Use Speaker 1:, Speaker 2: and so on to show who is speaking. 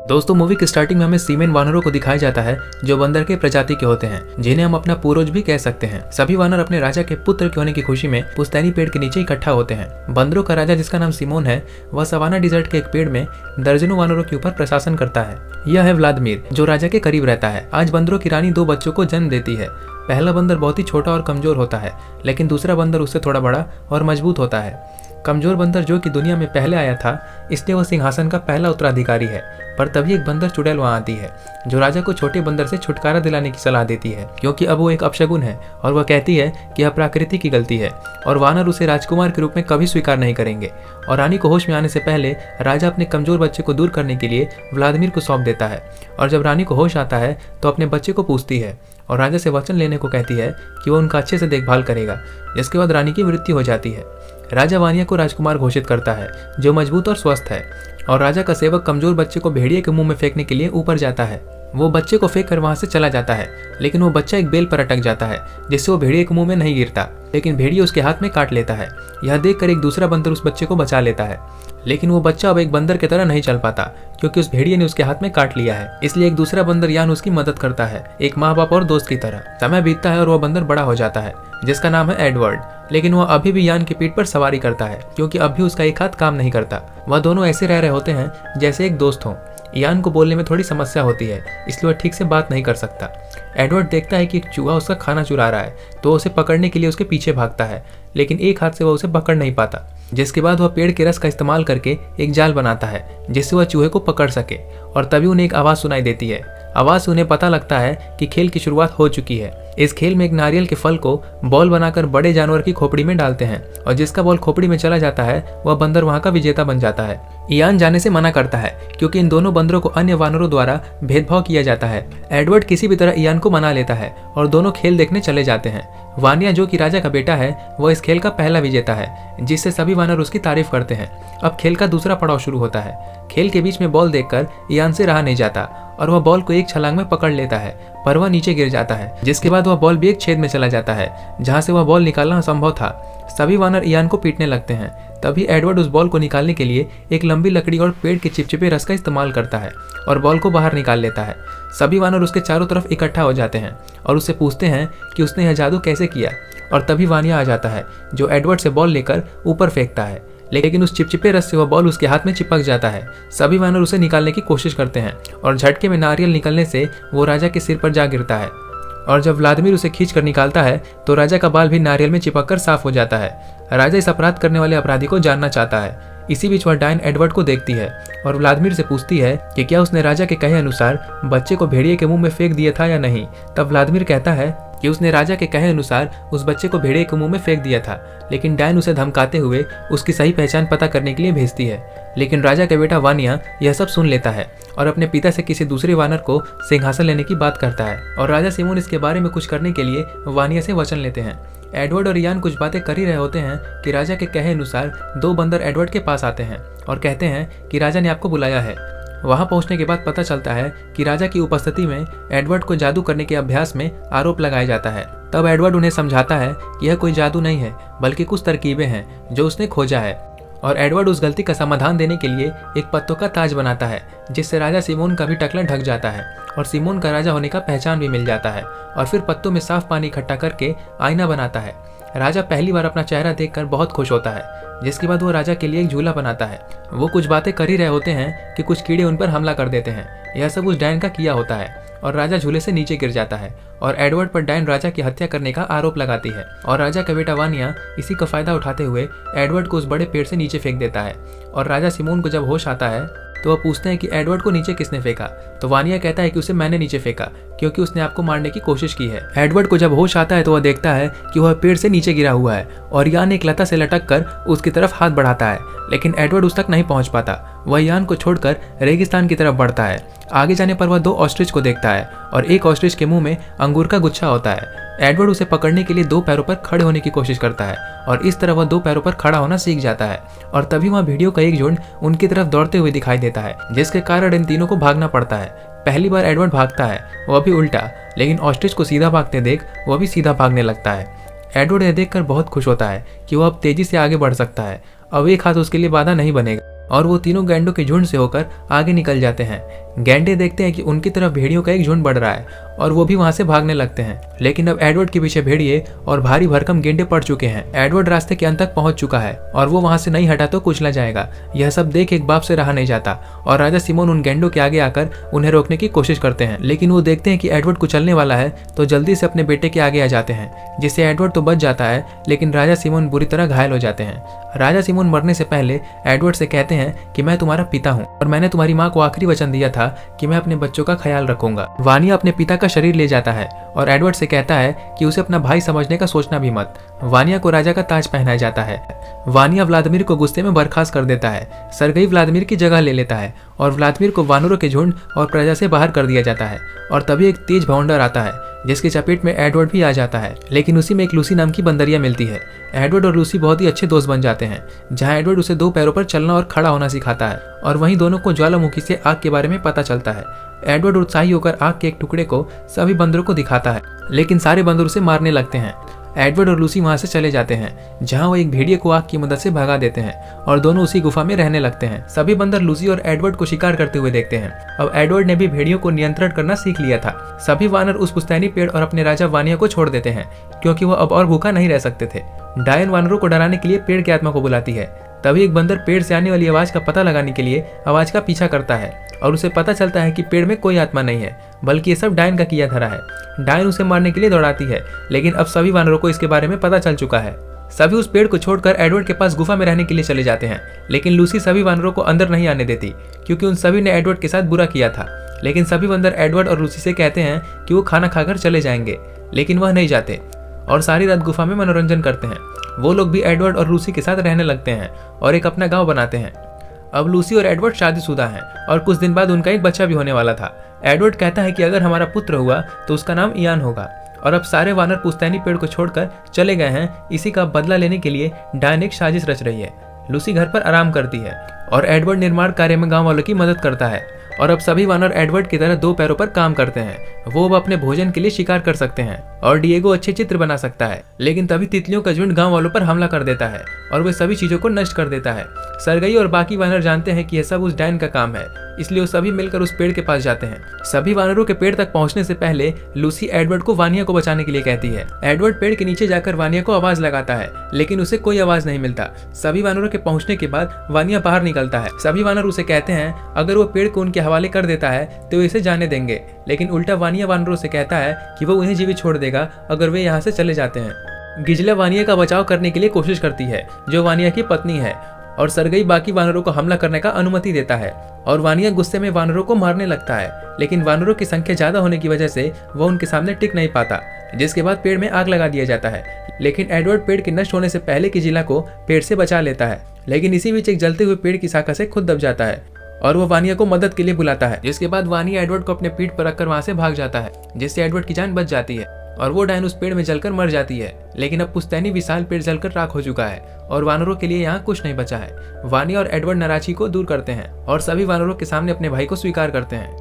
Speaker 1: दोस्तों मूवी की स्टार्टिंग में हमें सीमेन वानरों को दिखाया जाता है जो बंदर के प्रजाति के होते हैं, जिन्हें हम अपना पूर्वज भी कह सकते हैं। सभी वानर अपने राजा के पुत्र के होने की खुशी में पुश्तैनी पेड़ के नीचे इकट्ठा होते हैं। बंदरों का राजा, जिसका नाम सिमोन है, वह सवाना डिजर्ट के एक पेड़ में दर्जनों वानरों के ऊपर प्रशासन करता है। यह है व्लादिमीर, जो राजा के करीब रहता है। आज बंदरों की रानी 2 बच्चों को जन्म देती है। पहला बंदर बहुत ही छोटा और कमजोर होता है, लेकिन दूसरा बंदर उससे थोड़ा बड़ा और मजबूत होता है। कमजोर बंदर जो कि दुनिया में पहले आया था, इसलिए वह सिंहासन का पहला उत्तराधिकारी है। पर तभी एक बंदर चुड़ैल वहां आती है, जो राजा को छोटे बंदर से छुटकारा दिलाने की सलाह देती है, क्योंकि अब वो एक अपशगुन है और वह कहती है कि यह प्रकृति की गलती है और वानर उसे राजकुमार के रूप में कभी स्वीकार नहीं करेंगे। और रानी को होश में आने से पहले राजा अपने कमजोर बच्चे को दूर करने के लिए व्लादिमीर को सौंप देता है। और जब रानी को होश आता है तो अपने बच्चे को पूछती है और राजा से वचन लेने को कहती है कि वह उनका अच्छे से देखभाल करेगा। जिसके बाद रानी की मृत्यु हो जाती है। राजा वानिया को राजकुमार घोषित करता है, जो मजबूत और स्वस्थ है। और राजा का सेवक कमजोर बच्चे को भेड़िए के मुंह में फेंकने के लिए ऊपर जाता है। वो बच्चे को फेंक कर वहां से चला जाता है, लेकिन वो बच्चा एक बेल पर अटक जाता है, जिससे वो भेड़िए के मुंह में नहीं गिरता, लेकिन भेड़िए उसके हाथ में काट लेता है। यह देखकर एक दूसरा बंदर उस बच्चे को बचा लेता है, लेकिन वो बच्चा अब एक बंदर की तरह नहीं चल पाता, क्योंकि उस भेड़िए ने उसके हाथ में काट लिया है। इसलिए एक दूसरा बंदर यान उसकी मदद करता है, एक माँ बाप और दोस्त की तरह। समय बीतता है और वह बंदर बड़ा हो जाता है, जिसका नाम है एडवर्ड। लेकिन वह अभी भी यान की पीठ पर सवारी करता है, क्योंकि अब भी उसका एक हाथ काम नहीं करता। वह दोनों ऐसे रह रहे होते हैं जैसे एक दोस्त हों। यान को बोलने में थोड़ी समस्या होती है, इसलिए वह ठीक से बात नहीं कर सकता। एडवर्ड देखता है कि एक चूहा उसका खाना चुरा रहा है, तो उसे पकड़ने के लिए उसके पीछे भागता है, लेकिन एक हाथ से वह उसे पकड़ नहीं पाता। जिसके बाद वह पेड़ के रस का इस्तेमाल करके एक जाल बनाता है, जिससे वह चूहे को पकड़ सके। और तभी उन्हें एक आवाज सुनाई देती है। आवाज से उन्हें पता लगता है कि खेल की शुरुआत हो चुकी है। इस खेल में एक नारियल के फल को बॉल बनाकर बड़े जानवर की खोपड़ी में डालते हैं, और जिसका बॉल खोपड़ी में चला जाता है वह बंदर वहां का विजेता बन जाता है। इयान जाने से मना करता है, क्योंकि इन दोनों बंदरों को अन्य वानरों द्वारा भेदभाव किया जाता है। एडवर्ड किसी भी तरह इयान को मना लेता है और दोनों खेल देखने चले जाते हैं। वानिया, जो कि राजा का बेटा है, वह इस खेल का पहला विजेता है, जिससे सभी वानर उसकी तारीफ करते हैं। अब खेल का दूसरा पड़ाव शुरू होता है। खेल के बीच में बॉल देखकर इयान से रहा नहीं जाता और वह बॉल को एक छलांग में पकड़ लेता है, पर वह नीचे गिर जाता है। जिसके बाद वह बॉल भी एक छेद में चला जाता है, जहां से वह बॉल निकालना असंभव था। सभी वानर इयान को पीटने लगते हैं। तभी एडवर्ड उस बॉल को निकालने के लिए एक लंबी लकड़ी और पेड़ के चिपचिपे रस का इस्तेमाल करता है और बॉल को बाहर निकाल लेता है। सभी वानर उसके चारों तरफ इकट्ठा हो जाते हैं और उससे पूछते हैं कि उसने यह जादू कैसे किया। और तभी वानिया आ जाता है, जो एडवर्ड से बॉल लेकर ऊपर फेंकता है, लेकिन उस चिपचिपे रस से वह बॉल उसके हाथ में चिपक जाता है। सभी वानर उसे निकालने की कोशिश करते हैं और झटके में नारियल निकलने से वो राजा के सिर पर जा गिरता है। और जब व्लादिमीर उसे खींच कर निकालता है तो राजा का बाल भी नारियल में चिपक कर साफ हो जाता है। राजा इस अपराध करने वाले अपराधी को जानना चाहता है। इसी बीच वह डायन एडवर्ड को देखती है और व्लादिमीर से पूछती है कि क्या उसने राजा के कहे अनुसार बच्चे को भेड़िए के मुंह में फेंक दिया था या नहीं। तब व्लादिमीर कहता है कि उसने राजा के कहे अनुसार उस बच्चे को भेड़िए के मुंह में फेंक दिया था, लेकिन डायन उसे धमकाते हुए उसकी सही पहचान पता करने के लिए भेजती है। लेकिन राजा का बेटा वानिया यह सब सुन लेता है और अपने पिता से किसी दूसरे वानर को सिंहासन लेने की बात करता है। और राजा सिमोन इसके बारे में कुछ करने के लिए वानिया से वचन लेते हैं। एडवर्ड और इयान कुछ बातें कर ही रहे होते हैं कि राजा के कहे अनुसार 2 बंदर एडवर्ड के पास आते हैं और कहते हैं कि राजा ने आपको बुलाया है। वहां पहुंचने के बाद पता चलता है कि राजा की उपस्थिति में एडवर्ड को जादू करने के अभ्यास में आरोप लगाया जाता है। तब एडवर्ड उन्हें समझाता है कि यह कोई जादू नहीं है, बल्कि कुछ तरकीबें हैं जो उसने खोजा है। और एडवर्ड उस गलती का समाधान देने के लिए एक पत्तों का ताज बनाता है, जिससे राजा सिमोन का भी टकला ढक जाता है और सिमोन का राजा होने का पहचान भी मिल जाता है। और फिर पत्तों में साफ पानी इकट्ठा करके आईना बनाता है। राजा पहली बार अपना चेहरा देखकर बहुत खुश होता है, जिसके बाद वो राजा के लिए एक झूला बनाता है। वो कुछ बातें कर ही रहे होते हैं कि कुछ कीड़े उन पर हमला कर देते हैं। यह सब उस डायन का किया होता है और राजा झूले से नीचे गिर जाता है और एडवर्ड पर डायन राजा की हत्या करने का आरोप लगाती है। और राजा का बेटा वानिया इसी का फायदा उठाते हुए एडवर्ड को उस बड़े पेड़ से नीचे फेंक देता है। और राजा सिमोन को जब होश आता है तो वह पूछते हैं कि एडवर्ड को नीचे किसने फेंका। तो वानिया कहता है कि उसे मैंने नीचे फेंका, क्योंकि उसने आपको मारने की कोशिश की है। एडवर्ड को जब होश आता है तो वह देखता है कि वह पेड़ से नीचे गिरा हुआ है और यान एक लता से लटक कर उसकी तरफ हाथ बढ़ाता है, लेकिन एडवर्ड उस तक नहीं पहुंच पाता। वह यान को छोड़कर रेगिस्तान की तरफ बढ़ता है। आगे जाने पर वह 2 ऑस्ट्रिच को देखता है और एक ऑस्ट्रिच के मुंह में अंगूर का गुच्छा होता है। एडवर्ड उसे पकड़ने के लिए 2 पैरों पर खड़े होने की कोशिश करता है और इस तरह वह 2 पैरों पर खड़ा होना सीख जाता है। और तभी वह भेड़ियों का एक झुंड उनकी तरफ दौड़ते हुए दिखाई देता है, जिसके कारण इन तीनों को भागना पड़ता है। पहली बार एडवर्ड भागता है, वह भी उल्टा, लेकिन ऑस्ट्रिच को सीधा भागते देख वह भी सीधा भागने लगता है। एडवर्ड यह देखकर बहुत खुश होता है कि वह अब तेजी से आगे बढ़ सकता है। अब एक हाथ उसके लिए बाधा नहीं बनेगा और वो तीनों गैंडों के झुंड से होकर आगे निकल जाते हैं। गैंडे देखते हैं कि उनकी तरफ भेड़ियों का एक झुंड बढ़ रहा है और वो भी वहां से भागने लगते हैं। लेकिन अब एडवर्ड के पीछे भेड़िए और भारी भरकम गेंडे पड़ चुके हैं। एडवर्ड रास्ते के अंत तक पहुंच चुका है और वो वहां से नहीं हटा तो कुचला जाएगा। यह सब देख एक बाप से रहा नहीं जाता और राजा सिमोन उन गेंडों के आगे आकर उन्हें रोकने की कोशिश करते हैं। लेकिन वो देखते हैं कि एडवर्ड कुचलने वाला है तो जल्दी से अपने बेटे के आगे आ जाते हैं, जिससे एडवर्ड तो बच जाता है लेकिन राजा सिमोन बुरी तरह घायल हो जाते हैं। राजा सिमोन मरने से पहले एडवर्ड से कहते हैं कि मैं तुम्हारा पिता हूँ और मैंने तुम्हारी माँ को आखिरी वचन दिया था कि मैं अपने बच्चों का ख्याल रखूंगा। वानिया अपने पिता का शरीर ले जाता है और एडवर्ड से कहता है कि उसे अपना भाई समझने का सोचना भी मत। वानिया को राजा का ताज पहनाया जाता है। वानिया व्लादिमीर को गुस्से में बर्खास्त कर देता है। सरगई व्लादिमीर की जगह ले लेता है और व्लादिमीर को वानरों के झुंड और प्रजा से बाहर कर दिया जाता है। और तभी एक तेज भवंडर आता है जिसकी चपेट में एडवर्ड भी आ जाता है। लेकिन उसी में एक लूसी नाम की बंदरिया मिलती है। एडवर्ड और लूसी बहुत ही अच्छे दोस्त बन जाते हैं, जहां एडवर्ड उसे 2 पैरों पर चलना और खड़ा होना सिखाता है और वहीं दोनों को ज्वालामुखी से आग के बारे में पता चलता है। एडवर्ड उत्साही होकर आग के एक टुकड़े को सभी बंदरों को दिखाता है, लेकिन सारे बंदर उसे मारने लगते हैं। एडवर्ड और लूसी वहां से चले जाते हैं, जहां वो एक भेड़िए को आग की मदद से भगा देते हैं और दोनों उसी गुफा में रहने लगते हैं। सभी बंदर लूसी और एडवर्ड को शिकार करते हुए देखते हैं। अब एडवर्ड ने भी भेड़ियों को नियंत्रण करना सीख लिया था। सभी वानर उस पुश्तैनी पेड़ और अपने राजा वानिया को छोड़ देते हैं, क्योंकि वो अब और भूखा नहीं रह सकते थे। डायन वानरों को डराने के लिए पेड़ की आत्मा को बुलाती है। तभी एक बंदर पेड़ से आने वाली आवाज का पता लगाने के लिए आवाज का पीछा करता है और उसे पता चलता है कि पेड़ में कोई आत्मा नहीं है, बल्कि ये सब डायन का किया धरा है। डायन उसे मारने के लिए दौड़ाती है, लेकिन अब सभी वानरों को इसके बारे में पता चल चुका है। सभी उस पेड़ को छोड़कर एडवर्ड के पास गुफा में रहने के लिए चले जाते हैं, लेकिन लूसी सभी वानरों को अंदर नहीं आने देती, क्योंकि उन सभी ने एडवर्ड के साथ बुरा किया था। लेकिन सभी बंदर एडवर्ड और लूसी से कहते हैं कि वो खाना खाकर चले जाएंगे, लेकिन वह नहीं जाते और सारी रात गुफा में मनोरंजन करते हैं। वो लोग भी एडवर्ड और लूसी के साथ रहने लगते हैं और एक अपना गांव बनाते हैं। अब लूसी और एडवर्ड शादीशुदा हैं और कुछ दिन बाद उनका एक बच्चा भी होने वाला था। एडवर्ड कहता है कि अगर हमारा पुत्र हुआ तो उसका नाम इयान होगा। और अब सारे वानर पुश्तैनी पेड़ को छोड़कर चले गए हैं। इसी का बदला लेने के लिए डायन एक साजिश रच रही है। लूसी घर पर आराम करती है और एडवर्ड निर्माण कार्य में गांव वालों की मदद करता है। और अब सभी वानर एडवर्ड की तरह 2 पैरों पर काम करते हैं। वो अब अपने भोजन के लिए शिकार कर सकते हैं और डिएगो अच्छे चित्र बना सकता है। लेकिन तभी तितलियों का झुंड गांव वालों पर हमला कर देता है और वे सभी चीजों को नष्ट कर देता है। सरगई और बाकी वानर जानते हैं कि यह सब उस डायन का काम है, इसलिए वो सभी मिलकर उस पेड़ के पास जाते हैं। सभी वानरों के पेड़ तक पहुंचने से पहले लूसी एडवर्ड को वानिया को बचाने के लिए कहती है। एडवर्ड पेड़ के नीचे जाकर वानिया को आवाज लगाता है, लेकिन उसे कोई आवाज नहीं मिलता। सभी वानरों के पहुंचने के बाद वानिया बाहर निकलता है। सभी वानर उसे कहते हैं अगर वो पेड़ को उनके हवाले कर देता है तो वे इसे जाने देंगे, लेकिन उल्टा वानिया वानरों से कहता है कि वो उन्हें जीवित छोड़ देगा अगर वे यहाँ से चले जाते हैं। गिजला वानिया का बचाव करने के लिए कोशिश करती है, जो वानिया की पत्नी है, और सरगई बाकी वानरों को हमला करने का अनुमति देता है और वानिया गुस्से में वानरों को मारने लगता है। लेकिन वानरों की संख्या ज्यादा होने की वजह से वह उनके सामने टिक नहीं पाता, जिसके बाद पेड़ में आग लगा दिया जाता है। लेकिन एडवर्ड पेड़ के नष्ट होने से पहले गिजला को पेड़ से बचा लेता है। लेकिन इसी बीच एक जलते हुए पेड़ की शाखा से खुद दब जाता है और वो वानिया को मदद के लिए बुलाता है, जिसके बाद वानिया एडवर्ड को अपने पीठ पर रखकर वहां से भाग जाता है, जिससे एडवर्ड की जान बच जाती है और वो डायन उस पेड़ में जलकर मर जाती है। लेकिन अब पुश्तैनी विशाल पेड़ जलकर राख हो चुका है और वानरों के लिए यहाँ कुछ नहीं बचा है। वानिया और एडवर्ड नाराजी को दूर करते हैं और सभी वानरों के सामने अपने भाई को स्वीकार करते हैं।